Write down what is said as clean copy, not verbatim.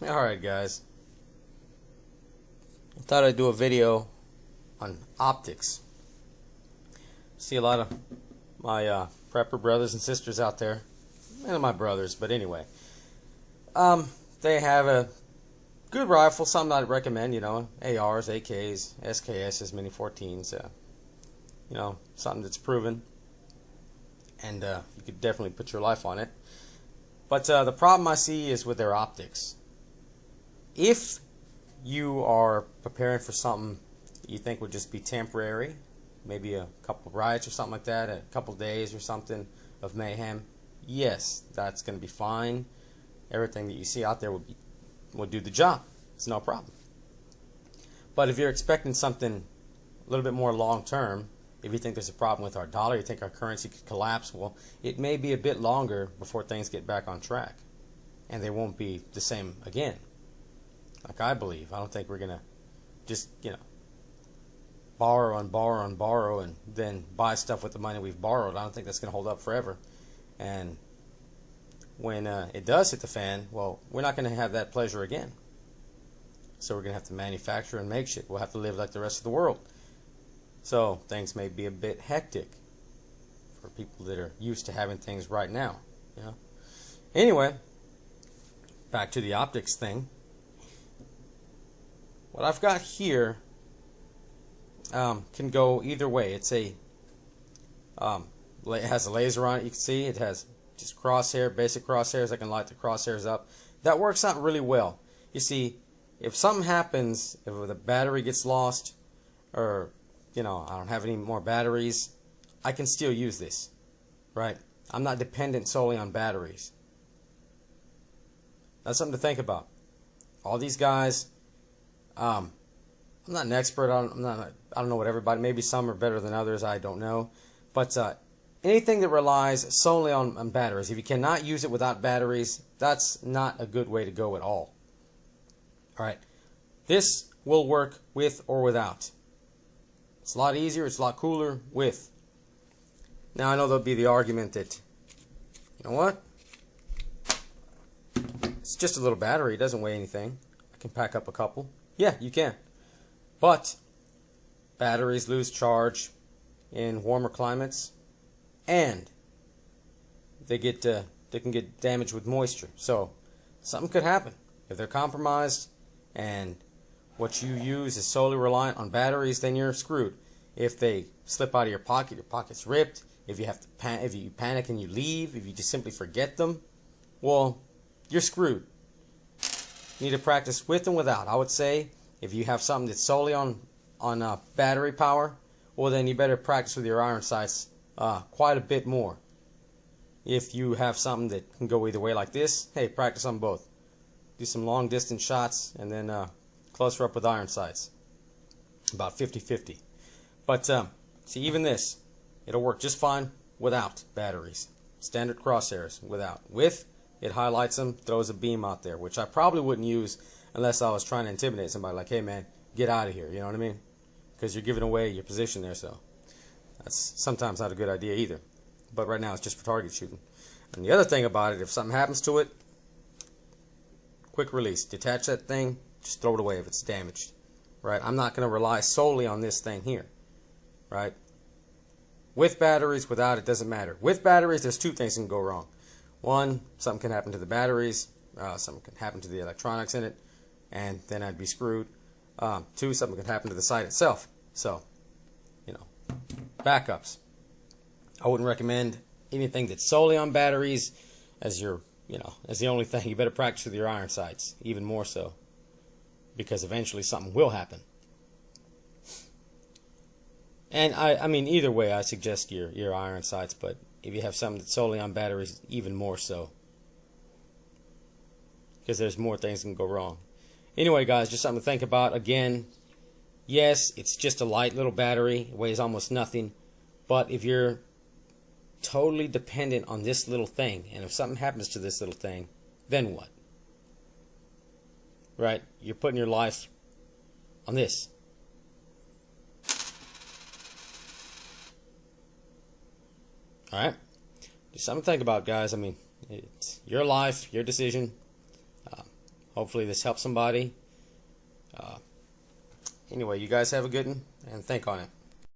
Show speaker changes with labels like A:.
A: Alright guys, I thought I'd do a video on optics. See a lot of my prepper brothers and sisters out there, and my brothers, but anyway, they have a good rifle, something I'd recommend, you know, ARs, AKs, SKSs, Mini 14s, you know, something that's proven, and you could definitely put your life on it. But the problem I see is with their optics. If you are preparing for something you think would just be temporary, maybe a couple of riots or something like that, a couple of days or something of mayhem, yes, that's going to be fine. Everything that you see out there will do the job. It's no problem. But if you're expecting something a little bit more long term, if you think there's a problem with our dollar, you think our currency could collapse, well, it may be a bit longer before things get back on track. And they won't be the same again. Like I believe. I don't think we're going to just, you know, borrow and borrow and borrow and then buy stuff with the money we've borrowed. I don't think that's going to hold up forever. And when it does hit the fan, well, we're not going to have that pleasure again. So we're going to have to manufacture and make shit. We'll have to live like the rest of the world. So things may be a bit hectic for people that are used to having things right now. You know? Anyway, back to the optics thing. What I've got here can go either way. It's a it has a laser on it. You can see it has just crosshair, basic crosshairs. I can light the crosshairs up. That works out really well. You see, if something happens, if the battery gets lost, or you know, I don't have any more batteries, I can still use this, right? I'm not dependent solely on batteries. That's something to think about. All these guys, I'm not an expert on. I don't know what everybody. Maybe some are better than others. I don't know. But anything that relies solely on batteries, if you cannot use it without batteries, that's not a good way to go at all. All right, this will work with or without. It's a lot easier. It's a lot cooler with. Now I know there'll be the argument that, you know what? It's just a little battery. It doesn't weigh anything. I can pack up a couple. Yeah, you can. But batteries lose charge in warmer climates, and they can get damaged with moisture. So something could happen if they're compromised, and what you use is solely reliant on batteries. Then you're screwed. If they slip out of your pocket's ripped. If you have to if you panic and you leave, if you just simply forget them, well, you're screwed. You need to practice with and without. I would say if you have something that's solely on battery power, well, then you better practice with your iron sights quite a bit more. If you have something that can go either way like this, hey, practice on both. Do some long distance shots and then closer up with iron sights. About 50-50. But see, even this, it'll work just fine without batteries. Standard crosshairs without. With, it highlights them, throws a beam out there, which I probably wouldn't use unless I was trying to intimidate somebody, like, hey man, get out of here, you know what I mean? Because you're giving away your position there, so that's sometimes not a good idea either. But right now it's just for target shooting. And the other thing about it, if something happens to it, quick release. Detach that thing, just throw it away if it's damaged. Right? I'm not going to rely solely on this thing here. Right? With batteries, without, it doesn't matter. With batteries, there's two things that can go wrong. One, something can happen to the batteries, something can happen to the electronics in it, and then I'd be screwed. Two, something could happen to the sight itself. So, you know, backups. I wouldn't recommend anything that's solely on batteries as your, you know, as the only thing. You better practice with your iron sights, even more so, because eventually something will happen. And I mean, either way, I suggest your iron sights, but if you have something that's solely on batteries, even more so, because there's more things that can go wrong. Anyway, guys, just something to think about. Again, yes, it's just a light little battery. It weighs almost nothing. But if you're totally dependent on this little thing, and if something happens to this little thing, then what? Right? You're putting your life on this. Alright? Just something to think about, guys. I mean, it's your life, your decision. Hopefully this helps somebody. Anyway, you guys have a good one, and think on it.